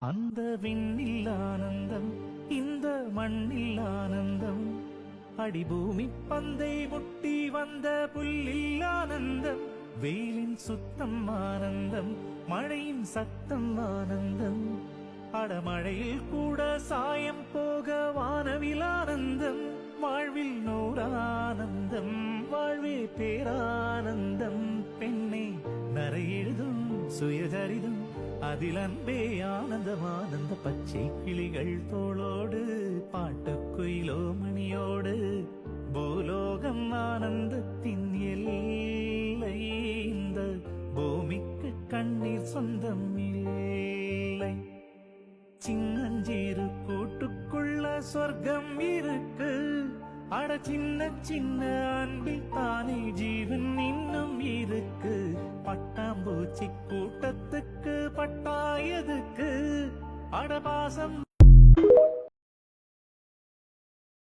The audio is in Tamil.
அந்த விண்ணில் ஆனந்தம், இந்த மண்ணில் ஆனந்தம், அடிபூமி பந்தை முட்டி வந்த புல்லில் ஆனந்தம், வெயிலின் சுத்தம் ஆனந்தம், மழையின் சத்தம் ஆனந்தம், அடமழையில் கூட சாயம் போக வானவில் ஆனந்தம், வாழ்வில் நூறானந்தம், வாழ்வே பேரானந்தம். பெண்ணே நரையெழுதும் சுயசரிதம், அதில் அன்பே ஆனந்தம் ஆனந்த. பச்சை கிளிகள் தோளோடு பாட்டுக்குயிலோ மணியோடு, பூலோகம் ஆனந்தத்தின் எல்லை. இந்த பூமிக்கு கண்ணீர் சொந்தம் இல்லை. சின்னஞ்சீரு கூட்டுக்குள்ள சொர்க்கம் இருக்கு, அட சின்ன சின்ன அன்பில் தானே ஜீவன் இன்னும் இருக்கு. பட்டாம்பூச்சி கூட்டத்துக்கு பட்டாயதுக்கு அடபாசம்